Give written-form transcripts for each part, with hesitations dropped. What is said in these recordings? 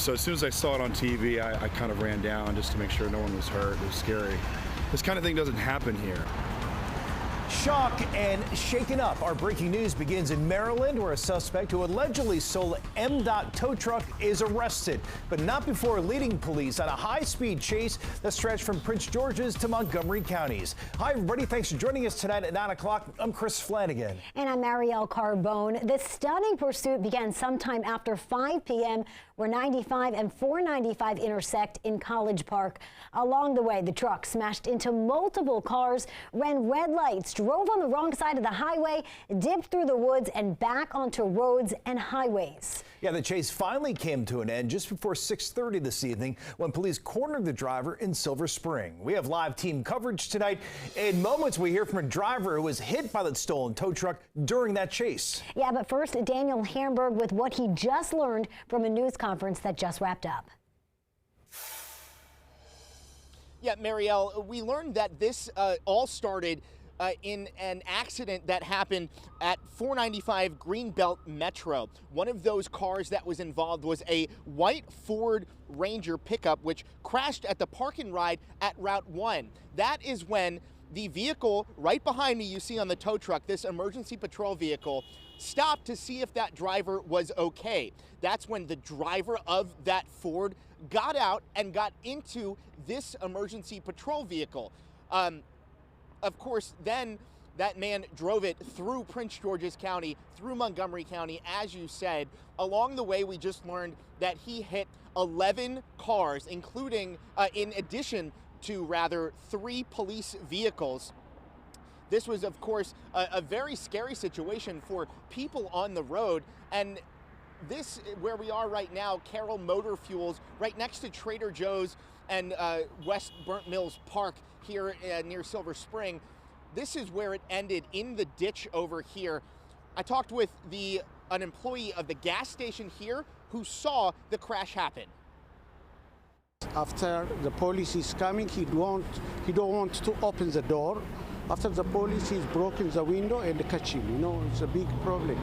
So as soon as I saw it on TV, I kind of ran down just to make sure no one was hurt. It was scary. This kind of thing doesn't happen here. Shock and shaken up. Our breaking news begins in Maryland, where a suspect who allegedly stole an MDOT tow truck is arrested, but not before leading police on a high-speed chase that stretched from Prince George's to Montgomery counties. Hi, everybody. Thanks for joining us tonight at 9 o'clock. I'm Chris Flanagan. And I'm Marielle Carbone. This stunning pursuit began sometime after 5 p.m. where 95 and 495 intersect in College Park. Along the way, the truck smashed into multiple cars, ran red lights, drove on the wrong side of the highway, dipped through the woods and back onto roads and highways. Yeah, the chase finally came to an end just before 6:30 this evening when police cornered the driver in Silver Spring. We have live team coverage tonight. In moments, we hear from a driver who was hit by the stolen tow truck during that chase. Yeah, but first, Daniel Hamburg with what he just learned from a news conference that just wrapped up. Yeah, Marielle, we learned that this all started in an accident that happened at 495 Greenbelt Metro. One of those cars that was involved was a white Ford Ranger pickup, which crashed at the park and ride at Route 1. That is when the vehicle right behind me you see on the tow truck, this emergency patrol vehicle, stopped to see if that driver was okay. That's when the driver of that Ford got out and got into this emergency patrol vehicle. Of course, then that man drove it through Prince George's County, through Montgomery County, as you said. Along the way, we just learned that he hit 11 cars, including, in addition to, 3 police vehicles. This was, of course, a very scary situation for people on the road. And this, where we are right now, Carroll Motor Fuels, right next to Trader Joe's and West Burnt Mills Park here near Silver Spring. This is where it ended, in the ditch over here. I talked with an employee of the gas station here who saw the crash happen. After the police is coming, he don't want to open the door. After the police is broken the window and catch him. You know, it's a big problem.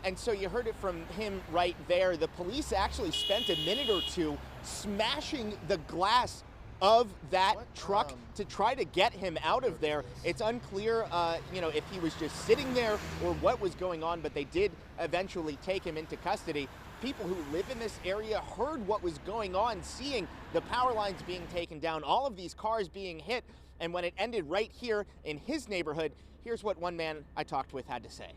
And so you heard it from him right there. The police actually spent a minute or two smashing the glass of that truck to try to get him out of there. It's unclear, if he was just sitting there or what was going on, but they did eventually take him into custody. People who live in this area heard what was going on, seeing the power lines being taken down, all of these cars being hit. And when it ended right here in his neighborhood, here's what one man I talked with had to say.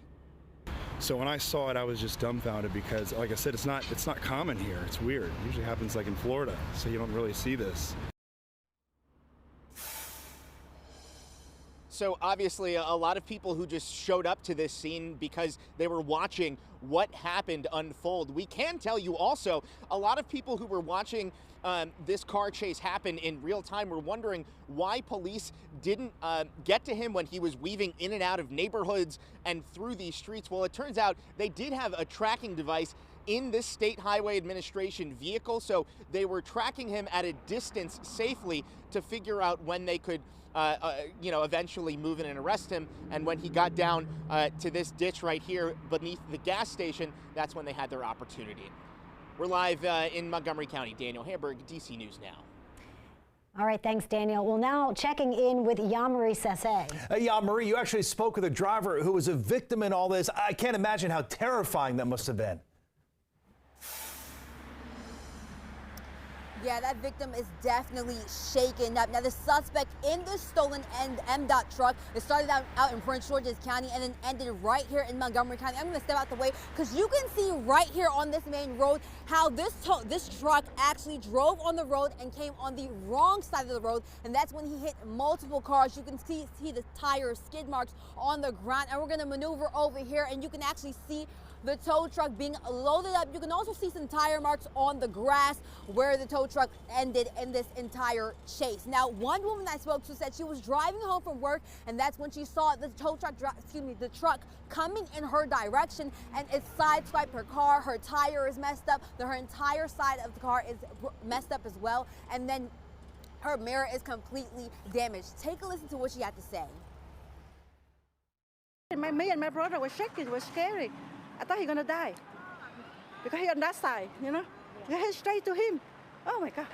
So when I saw it, I was just dumbfounded because, like I said, it's not common here. It's weird. It usually happens like in Florida, so you don't really see this. So obviously a lot of people who just showed up to this scene because they were watching what happened unfold. We can tell you also, a lot of people who were watching this car chase happen in real time were wondering why police didn't get to him when he was weaving in and out of neighborhoods and through these streets. Well, it turns out they did have a tracking device in this State Highway Administration vehicle, so they were tracking him at a distance safely to figure out when they could eventually move in and arrest him. And when he got down to this ditch right here beneath the gas station, that's when they had their opportunity. We're live in Montgomery County. Daniel Hamburg, DC News Now. All right, thanks, Daniel. Well, now checking in with Yamari Sese. Yamari, you actually spoke with a driver who was a victim in all this. I can't imagine how terrifying that must have been. Yeah, that victim is definitely shaken up. Now, the suspect in the stolen MDOT truck, it started out in Prince George's County and then ended right here in Montgomery County. I'm going to step out the way because you can see right here on this main road how this truck actually drove on the road and came on the wrong side of the road, and that's when he hit multiple cars. You can see the tire skid marks on the ground, and we're going to maneuver over here, and you can actually see the tow truck being loaded up. You can also see some tire marks on the grass where the tow truck ended in this entire chase. Now, one woman I spoke to said she was driving home from work, and that's when she saw the the truck coming in her direction, and it sideswiped her car. Her tire is messed up. Her entire side of the car is messed up as well, and then her mirror is completely damaged. Take a listen to what she had to say. Me and my brother were shaking, was scary. I thought he was gonna die because he on that side, you know. I hit straight to him. Oh my God.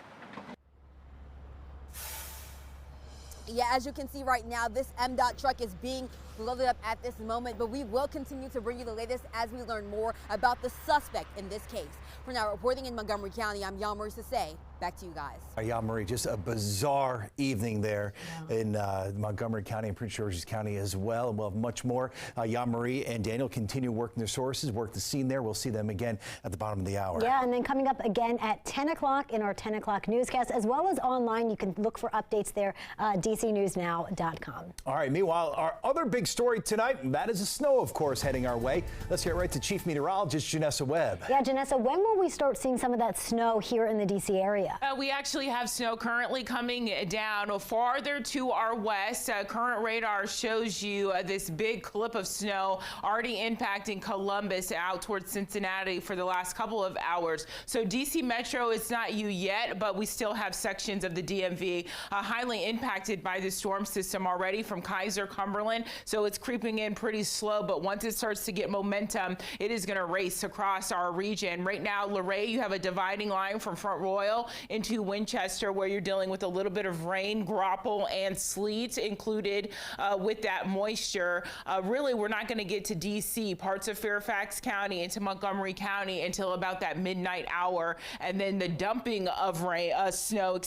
Yeah, as you can see right now, this MDOT truck is being loaded up at this moment, but we will continue to bring you the latest as we learn more about the suspect in this case. For now, reporting in Montgomery County, I'm Yalmarie Sase. Back to you guys. Yalmarie, just a bizarre evening there in Montgomery County and Prince George's County as well. And we'll have much more. Yalmarie and Daniel continue working their sources, work the scene there. We'll see them again at the bottom of the hour. Yeah, and then coming up again at 10 o'clock in our 10 o'clock newscast, as well as online. You can look for updates there, dcnewsnow.com. All right, meanwhile, our other big story tonight, that is the snow, of course, heading our way. Let's get right to Chief Meteorologist Janessa Webb. Yeah, Janessa, when will we start seeing some of that snow here in the D.C. area? We actually have snow currently coming down farther to our west. Current radar shows you this big clip of snow already impacting Columbus out towards Cincinnati for the last couple of hours. So DC Metro, it's not you yet, but we still have sections of the DMV highly impacted by the storm system already from Kaiser, Cumberland. So it's creeping in pretty slow, but once it starts to get momentum, it is going to race across our region. Right now, Luray, you have a dividing line from Front Royal into Winchester, where you're dealing with a little bit of rain, graupel, and sleet included with that moisture. Really, we're not going to get to D.C., parts of Fairfax County into Montgomery County until about that midnight hour, and then the dumping of snow,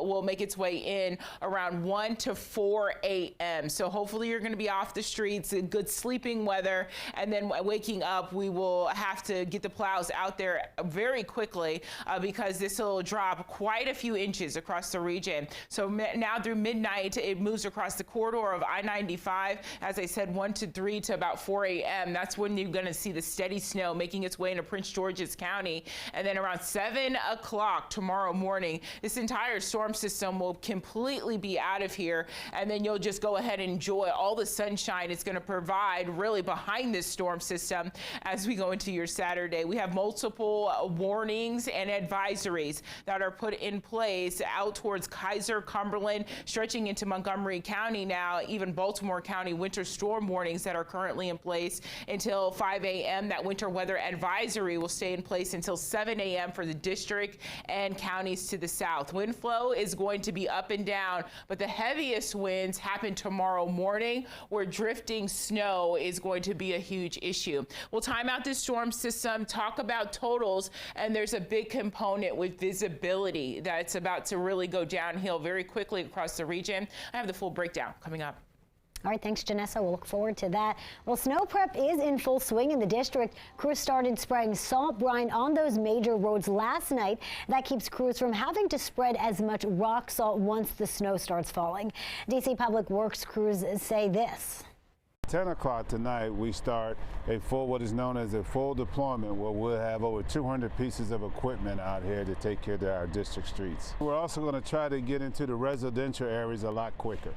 will make its way in around 1 to 4 a.m. So hopefully you're going to be off the streets, good sleeping weather, and then waking up, we will have to get the plows out there very quickly because this will drop quite a few inches across the region. So now through midnight, it moves across the corridor of I-95. As I said, 1 to 3 to about 4 a.m. That's when you're going to see the steady snow making its way into Prince George's County. And then around 7 o'clock tomorrow morning, this entire storm system will completely be out of here. And then you'll just go ahead and enjoy all the sunshine it's going to provide really behind this storm system as we go into your Saturday. We have multiple warnings and advisories that are put in place out towards Kaiser, Cumberland, stretching into Montgomery County now, even Baltimore County winter storm warnings that are currently in place until 5 a.m. That winter weather advisory will stay in place until 7 a.m. for the district and counties to the south. Wind flow is going to be up and down, but the heaviest winds happen tomorrow morning, where drifting snow is going to be a huge issue. We'll time out this storm system, talk about totals, and there's a big component with visibility that's about to really go downhill very quickly across the region. I have the full breakdown coming up. All right, thanks, Janessa. We'll look forward to that. Well, snow prep is in full swing in the district. Crews started spraying salt brine on those major roads last night. That keeps crews from having to spread as much rock salt once the snow starts falling. D.C. Public Works crews say this. 10 o'clock tonight, we start what is known as a full deployment, where we'll have over 200 pieces of equipment out here to take care of our district streets. We're also going to try to get into the residential areas a lot quicker.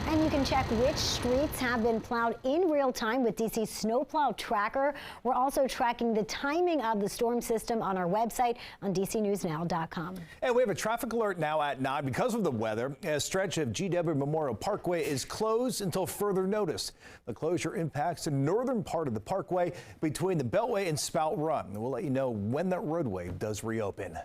And you can check which streets have been plowed in real time with DC's Snowplow Tracker. We're also tracking the timing of the storm system on our website on dcnewsnow.com. And we have a traffic alert now at 9 because of the weather. A stretch of GW Memorial Parkway is closed until further notice. The closure impacts the northern part of the parkway between the Beltway and Spout Run. We'll let you know when that roadway does reopen.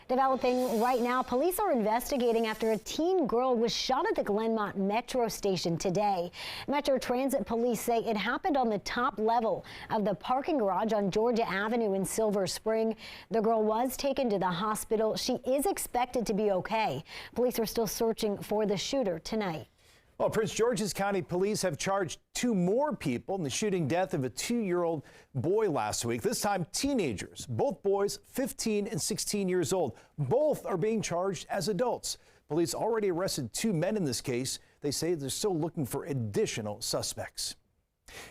Developing right now, police are investigating after a teen girl was shot at the Glenmont Metro station today. Metro Transit police say it happened on the top level of the parking garage on Georgia Avenue in Silver Spring. The girl was taken to the hospital. She is expected to be okay. Police are still searching for the shooter tonight. Well, Prince George's County police have charged 2 more people in the shooting death of a 2-year-old boy last week. This time, teenagers, both boys 15 and 16 years old. Both are being charged as adults. Police already arrested 2 men in this case. They say they're still looking for additional suspects.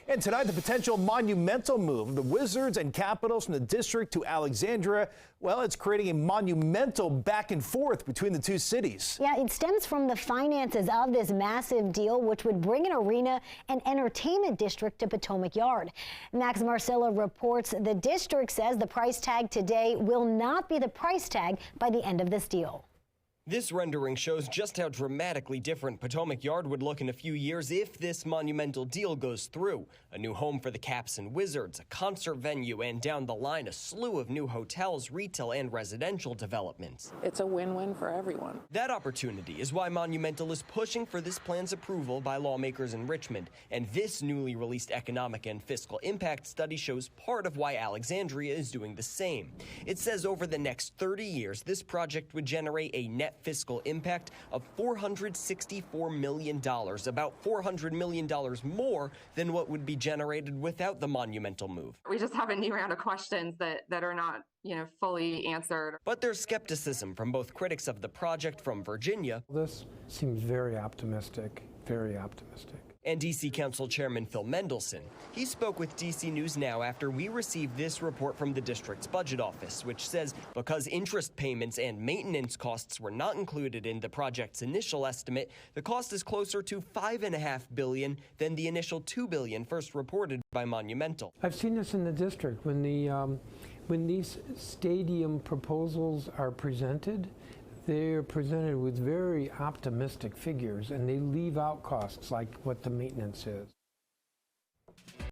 And tonight, the potential monumental move, the Wizards and Capitals from the district to Alexandria. Well, it's creating a monumental back and forth between the 2 cities. Yeah, it stems from the finances of this massive deal, which would bring an arena and entertainment district to Potomac Yard. Max Marcella reports the district says the price tag today will not be the price tag by the end of this deal. This rendering shows just how dramatically different Potomac Yard would look in a few years if this monumental deal goes through. A new home for the Caps and Wizards, a concert venue, and down the line, a slew of new hotels, retail, and residential developments. It's a win-win for everyone. That opportunity is why Monumental is pushing for this plan's approval by lawmakers in Richmond. And this newly released economic and fiscal impact study shows part of why Alexandria is doing the same. It says over the next 30 years, this project would generate a net fiscal impact of $464 million, about $400 million more than what would be generated without the monumental move. We just have a new round of questions that are not, fully answered. But there's skepticism from both critics of the project from Virginia. This seems very optimistic, And D.C. Council Chairman Phil Mendelson. He spoke with D.C. News Now after we received this report from the district's budget office, which says because interest payments and maintenance costs were not included in the project's initial estimate, the cost is closer to $5.5 billion than the initial $2 billion first reported by Monumental. I've seen this in the district when these stadium proposals are presented. They're presented with very optimistic figures, and they leave out costs like what the maintenance is.